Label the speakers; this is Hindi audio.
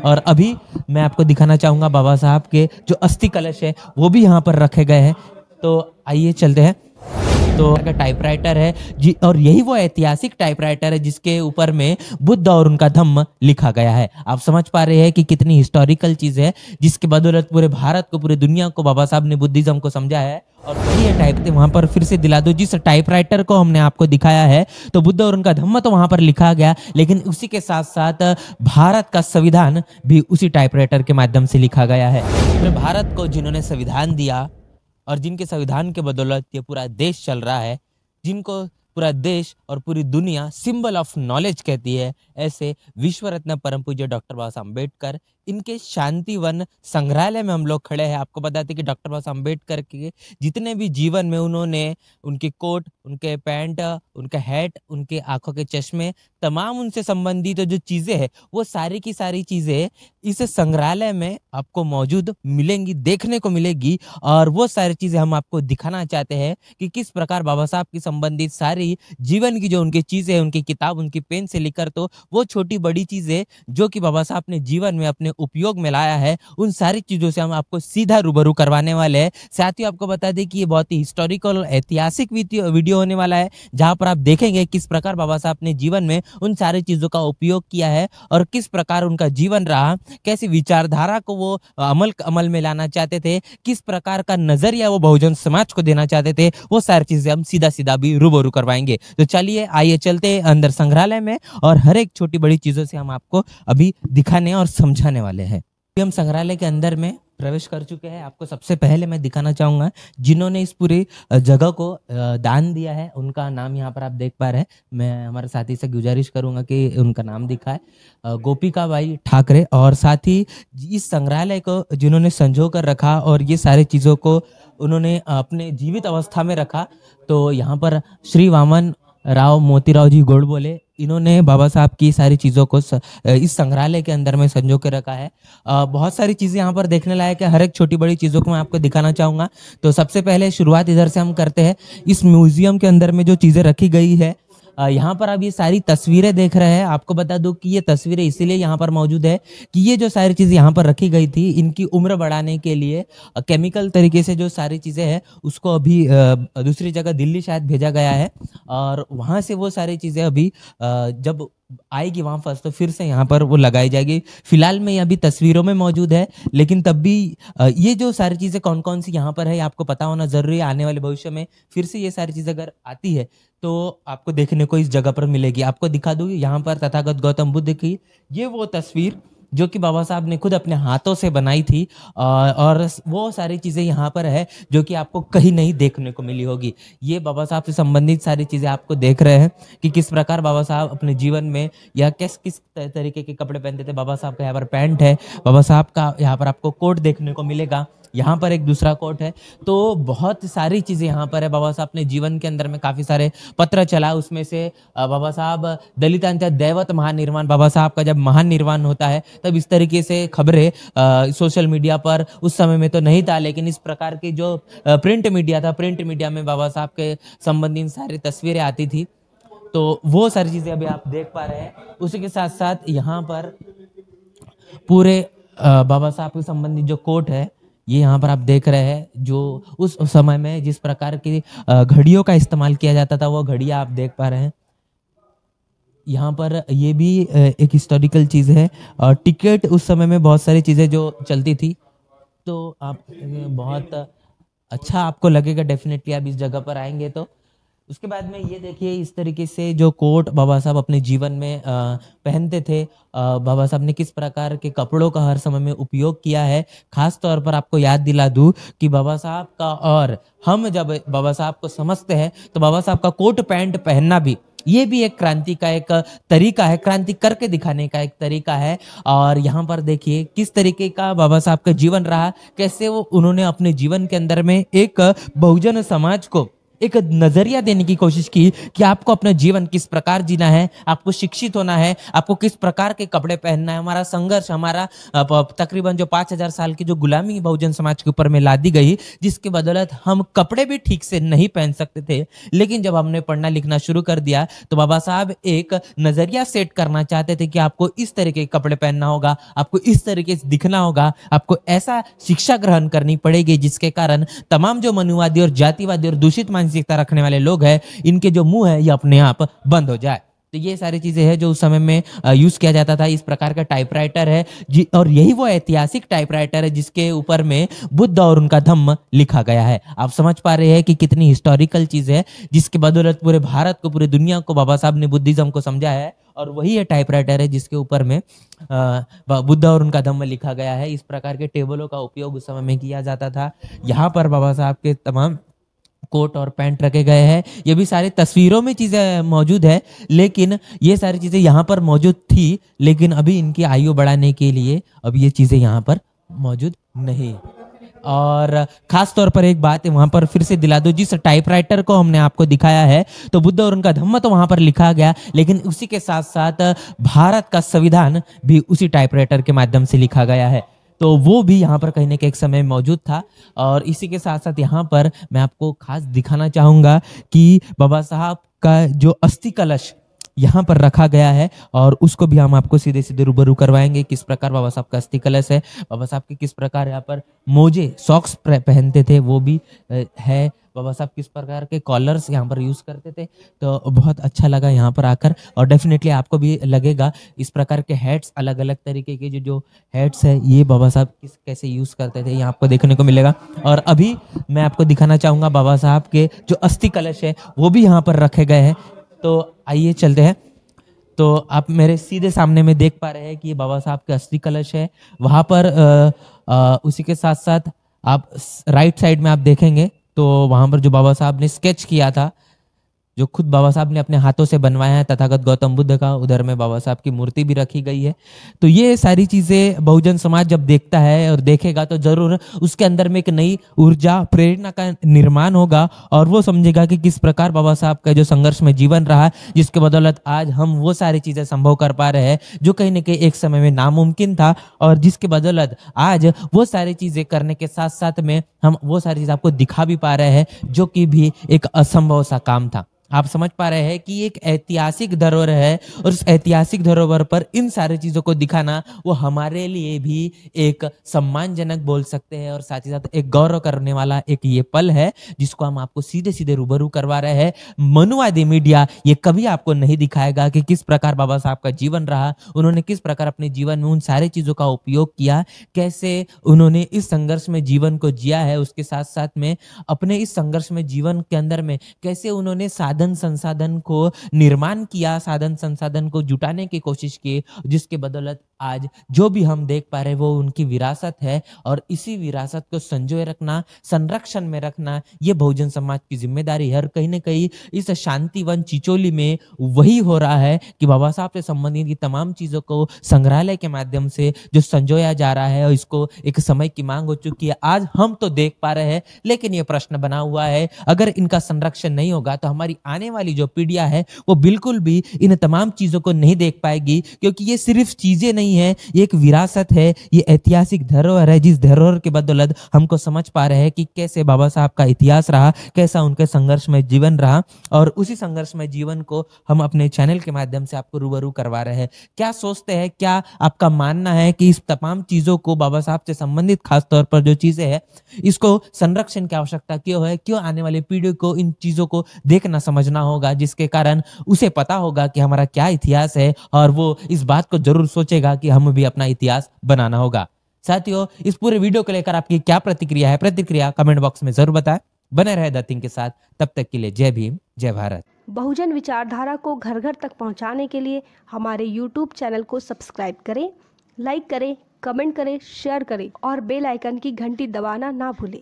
Speaker 1: और अभी मैं आपको दिखाना चाहूँगा बाबा साहब के जो अस्थि कलश है वो भी यहाँ पर रखे गए हैं। तो आइए चलते हैं। तो का टाइपराइटर है जी, और यही वो ऐतिहासिक टाइपराइटर है जिसके ऊपर में बुद्ध और उनका धम्म लिखा गया है। आप समझ पा रहे हैं कि कितनी हिस्टोरिकल चीज है जिसके बदौलत पूरे भारत को, पूरी दुनिया को बाबा साहब ने बुद्धिज्म को समझा है। और वही है टाइप थे वहां पर फिर से दिला दो, जिस टाइपराइटर को हमने आपको दिखाया है तो बुद्ध और उनका धम्म तो वहां पर लिखा गया, लेकिन उसी के साथ साथ भारत का संविधान भी उसी टाइपराइटर के माध्यम से लिखा गया है। पूरे भारत को जिन्होंने संविधान दिया और जिनके संविधान के बदौलत ये पूरा देश चल रहा है, जिनको पूरा देश और पूरी दुनिया सिंबल ऑफ नॉलेज कहती है, ऐसे विश्व रत्न परम पूज्य डॉक्टर बाबा साहब अम्बेडकर, इनके शांतिवन संग्रहालय में हम लोग खड़े हैं। आपको बताते कि डॉक्टर बाबा साहब अम्बेडकर के जितने भी जीवन में उन्होंने उनके कोट, उनके पैंट, उनका हैट, उनके आंखों के चश्मे, तमाम उनसे संबंधित जो चीज़ें हैं वो सारी की सारी चीज़ें इस संग्रहालय में आपको मौजूद मिलेंगी, देखने को मिलेगी। और वो सारी चीज़ें हम आपको दिखाना चाहते हैं कि किस प्रकार बाबा साहब की संबंधित सारी जीवन की जो उनकी चीज़ें हैं, उनकी किताब, उनकी पेन से लेकर तो वो छोटी बड़ी चीज़ें जो कि बाबा साहब ने जीवन में अपने उपयोग में लाया है, उन सारी चीज़ों से हम आपको सीधा रूबरू करवाने वाले हैं। साथ ही आपको बता दें कि ये बहुत ही हिस्टोरिकल और ऐतिहासिक वीडियो होने वाला है, जहाँ पर आप देखेंगे किस प्रकार बाबा साहब ने जीवन में उन सारी चीज़ों का उपयोग किया है और किस प्रकार उनका जीवन रहा, कैसी विचारधारा को वो अमल में लाना चाहते थे, किस प्रकार का नजरिया वो बहुजन समाज को देना चाहते थे, वो सारी चीजें हम सीधा सीधा भी रूबरू करवाएंगे। तो चलिए आइए चलते हैं अंदर संग्रहालय में और हर एक छोटी बड़ी चीजों से हम आपको अभी दिखाने और समझाने वाले हैं। अभी हम संग्रहालय के अंदर में प्रवेश कर चुके हैं। आपको सबसे पहले मैं दिखाना चाहूंगा जिन्होंने इस पूरी जगह को दान दिया है, उनका नाम यहाँ पर आप देख पा रहे हैं। मैं हमारे साथी से गुजारिश करूंगा कि उनका नाम दिखाए, गोपिका बाई ठाकरे। और साथ ही इस संग्रहालय को जिन्होंने संजो कर रखा और ये सारी चीज़ों को उन्होंने अपने जीवित अवस्था में रखा, तो यहाँ पर श्री वामन राव मोतीराव जी गोडबोले, इन्होंने बाबा साहब की सारी चीज़ों को इस संग्रहालय के अंदर में संजो के रखा है। बहुत सारी चीज़ें यहाँ पर देखने लायक है। हर एक छोटी बड़ी चीज़ों को मैं आपको दिखाना चाहूँगा। तो सबसे पहले शुरुआत इधर से हम करते हैं। इस म्यूजियम के अंदर में जो चीज़ें रखी गई है, यहाँ पर आप ये सारी तस्वीरें देख रहे हैं। आपको बता दूं कि ये तस्वीरें इसीलिए यहाँ पर मौजूद है कि ये जो सारी चीज़ें यहाँ पर रखी गई थी, इनकी उम्र बढ़ाने के लिए केमिकल तरीके से जो सारी चीज़ें हैं उसको अभी दूसरी जगह दिल्ली शायद भेजा गया है, और वहाँ से वो सारी चीज़ें अभी जब आएगी वहाँ फर्स्ट तो फिर से यहाँ पर वो लगाई जाएगी। फिलहाल में ये अभी तस्वीरों में मौजूद है, लेकिन तब भी ये जो सारी चीज़ें कौन कौन सी यहाँ पर है आपको पता होना ज़रूरी है। आने वाले भविष्य में फिर से ये सारी चीज़ें अगर आती है तो आपको देखने को इस जगह पर मिलेगी। आपको दिखा दूँ यहाँ पर तथागत गौतम बुद्ध की ये वो तस्वीर जो कि बाबा साहब ने खुद अपने हाथों से बनाई थी, और वो सारी चीज़ें यहाँ पर है जो कि आपको कहीं नहीं देखने को मिली होगी। ये बाबा साहब से संबंधित सारी चीज़ें आपको देख रहे हैं कि किस प्रकार बाबा साहब अपने जीवन में या किस किस तरीके के कपड़े पहनते थे। बाबा साहब का यहाँ पर पैंट है, बाबा साहब का यहाँ पर आपको कोट देखने को मिलेगा, यहाँ पर एक दूसरा कोट है। तो बहुत सारी चीज़ें यहाँ पर है। बाबा साहब ने जीवन के अंदर में काफ़ी सारे पत्र चला, उसमें से बाबा साहब दलितांत्य दैवत महानिर्वाण, बाबा साहब का जब महानिर्वाण होता है तब इस तरीके से खबरें सोशल मीडिया पर उस समय में तो नहीं था, लेकिन इस प्रकार की जो प्रिंट मीडिया था, प्रिंट मीडिया में बाबा साहब के संबंधित सारी तस्वीरें आती थी। तो वो सारी चीज़ें अभी आप देख पा रहे हैं। उसी के साथ साथ यहाँ पर पूरे बाबा साहब के संबंधित जो कोट है ये यहाँ पर आप देख रहे हैं, जो उस समय में जिस प्रकार की घड़ियों का इस्तेमाल किया जाता था वो घड़ियाँ आप देख पा रहे हैं। यहाँ पर ये भी एक हिस्टोरिकल चीज़ है। टिकट उस समय में बहुत सारी चीज़ें जो चलती थी, तो आप बहुत अच्छा आपको लगेगा डेफिनेटली आप इस जगह पर आएंगे तो। उसके बाद में ये देखिए इस तरीके से जो कोट बाबा साहब अपने जीवन में पहनते थे, बाबा साहब ने किस प्रकार के कपड़ों का हर समय में उपयोग किया है। खास तौर पर आपको याद दिला दूं कि बाबा साहब का, और हम जब बाबा साहब को समझते हैं तो बाबा साहब का कोट पैंट पहनना भी ये भी एक क्रांति का एक तरीका है, क्रांति करके दिखाने का एक तरीका है। और यहाँ पर देखिए किस तरीके का बाबा साहब का जीवन रहा, कैसे वो उन्होंने अपने जीवन के अंदर में एक बहुजन समाज को एक नजरिया देने की कोशिश की कि आपको अपना जीवन किस प्रकार जीना है, आपको शिक्षित होना है, आपको किस प्रकार के कपड़े पहनना है। हमारा संघर्ष, हमारा तकरीबन जो 5000 साल की जो गुलामी बहुजन समाज के ऊपर में लादी गई, जिसके बदौलत हम कपड़े भी ठीक से नहीं पहन सकते थे। लेकिन जब हमने पढ़ना लिखना शुरू कर दिया तो बाबा साहब एक नजरिया सेट करना चाहते थे कि आपको इस तरीके के कपड़े पहनना होगा, आपको इस तरीके से दिखना होगा, आपको ऐसा शिक्षा ग्रहण करनी पड़ेगी जिसके कारण तमाम जो मनुवादी और जातिवादी और दूषित मानसिकता रखने वाले लोग हैं, इनके जो मुंह है ये अपने आप बंद हो जाए। तो ये सारी चीजें हैं जो उस समय में यूज किया जाता था। इस प्रकार का टाइपराइटर है और यही वो ऐतिहासिक टाइपराइटर है जिसके ऊपर में बुद्ध और उनका धम्म लिखा गया है। आप समझ पा रहे हैं कि कितनी हिस्टोरिकल चीज है, जिसके बदौलत पूरे भारत को, पूरी दुनिया को बाबा साहब ने बुद्धिज्म को समझा है। और वही ये टाइपराइटर है जिसके ऊपर में बुद्ध और उनका धम्म लिखा गया है। इस प्रकार के टेबलों का उपयोग उस समय में किया जाता था। यहाँ पर बाबा साहब के तमाम कोट और पैंट रखे गए हैं। ये भी सारी तस्वीरों में चीजें मौजूद है, लेकिन ये सारी चीजें यहाँ पर मौजूद थी, लेकिन अभी इनकी आयु बढ़ाने के लिए अब ये चीजें यहाँ पर मौजूद नहीं। और खास तौर पर एक बात है, वहां पर फिर से दिला दो, जिस टाइपराइटर को हमने आपको दिखाया है तो बुद्ध और उनका धम्म तो वहां पर लिखा गया, लेकिन उसी के साथ साथ भारत का संविधान भी उसी टाइपराइटर के माध्यम से लिखा गया है। तो वो भी यहाँ पर कहीं ना कहीं एक समय मौजूद था। और इसी के साथ साथ यहाँ पर मैं आपको खास दिखाना चाहूँगा कि बाबा साहब का जो अस्थि कलश यहाँ पर रखा गया है, और उसको भी हम आपको सीधे सीधे रूबरू करवाएंगे किस प्रकार बाबा साहब का अस्थि कलश है। बाबा साहब के किस प्रकार यहाँ पर मोजे, सॉक्स पहनते थे वो भी है। बाबा साहब किस प्रकार के कॉलर्स यहाँ पर यूज करते थे। तो बहुत अच्छा लगा यहाँ पर आकर, और डेफिनेटली आपको भी लगेगा। इस प्रकार के हैट्स, अलग अलग तरीके के जो हैट्स है, ये बाबा साहब कैसे यूज करते थे, ये आपको देखने को मिलेगा। और अभी मैं आपको दिखाना चाहूंगा बाबा साहब के जो अस्थि कलश है वो भी यहाँ पर रखे गए हैं। तो आइए चलते हैं। तो आप मेरे सीधे सामने में देख पा रहे हैं कि ये बाबा साहब के अस्थि कलश है। वहाँ पर उसी के साथ साथ आप राइट साइड में आप देखेंगे तो वहाँ पर जो बाबा साहब ने स्केच किया था, जो खुद बाबा साहब ने अपने हाथों से बनवाया है, तथागत गौतम बुद्ध का, उधर में बाबा साहब की मूर्ति भी रखी गई है। तो ये सारी चीजें बहुजन समाज जब देखता है और देखेगा तो जरूर उसके अंदर में एक नई ऊर्जा, प्रेरणा का निर्माण होगा, और वो समझेगा कि किस प्रकार बाबा साहब का जो संघर्ष में जीवन रहा, जिसके बदौलत आज हम वो सारी चीजें संभव कर पा रहे हैं जो कहीं ना कहीं एक समय में नामुमकिन था, और जिसके बदौलत आज वो सारी चीजें करने के साथ साथ में हम वो सारी चीज आपको दिखा भी पा रहे हैं जो कि भी एक असंभव सा काम था। आप समझ पा रहे हैं कि एक ऐतिहासिक धरोहर है, और उस ऐतिहासिक धरोहर पर इन सारी चीजों को दिखाना वो हमारे लिए भी एक सम्मानजनक बोल सकते हैं, और साथ ही साथ एक गौरव करने वाला एक ये पल है जिसको हम आपको सीधे सीधे रूबरू करवा रहे हैं। मनुवादी मीडिया ये कभी आपको नहीं दिखाएगा कि किस प्रकार बाबा साहब का जीवन रहा, उन्होंने किस प्रकार अपने जीवन में उन सारी चीजों का उपयोग किया, कैसे उन्होंने इस संघर्ष में जीवन को जिया है, उसके साथ साथ में अपने इस संघर्ष में जीवन के अंदर में कैसे उन्होंने साधन संसाधन को निर्माण किया, साधन संसाधन को जुटाने की कोशिश की, जिसके बदौलत आज जो भी हम देख पा रहे हैं वो उनकी विरासत है। और इसी विरासत को संजोए रखना, संरक्षण में रखना, ये बहुजन समाज की जिम्मेदारी है। और कहीं ना कहीं इस शांतिवन चिचोली में वही हो रहा है कि बाबा साहब से संबंधित तमाम चीजों को संग्रहालय के माध्यम से जो संजोया जा रहा है, और इसको एक समय की मांग हो चुकी है। आज हम तो देख पा रहे हैं, लेकिन ये प्रश्न बना हुआ है, अगर इनका संरक्षण नहीं होगा तो हमारी आने वाली जो पीढ़ियां है वो बिल्कुल भी इन तमाम चीजों को नहीं देख पाएगी, क्योंकि ये सिर्फ चीजें नहीं है, ये एक विरासत है, ये ऐतिहासिक धरोहर है, जिस धरोहर के बदौलत हमको समझ पा रहे हैं कि कैसे बाबा साहब का इतिहास रहा, कैसा उनके संघर्ष में जीवन रहा। और उसी संघर्ष में जीवन को हम अपने चैनल के माध्यम से आपको रूबरू करवा रहे हैं। क्या सोचते हैं, क्या आपका मानना है कि इस तमाम चीजों को, बाबा साहब से संबंधित खास तौर पर जो चीजें हैं, इसको संरक्षण की आवश्यकता क्यों है, क्यों आने वाली पीढ़ी को इन चीजों को देखना समझना होगा, जिसके कारण उसे पता होगा कि हमारा क्या इतिहास है, और वो इस बात को जरूर सोचेगा कि हमें भी अपना इतिहास बनाना होगा। साथियों, इस पूरे वीडियो को लेकर आपकी क्या प्रतिक्रिया है, प्रतिक्रिया कमेंट बॉक्स में जरूर बताएं। बने रहे द थिंग के साथ, तब तक के लिए जय भीम, जय भारत।
Speaker 2: बहुजन विचारधारा को घर घर तक पहुंचाने के लिए हमारे YouTube चैनल को सब्सक्राइब करें, लाइक करें, कमेंट करें, शेयर करें और बेल आइकन की घंटी दबाना ना भूलें।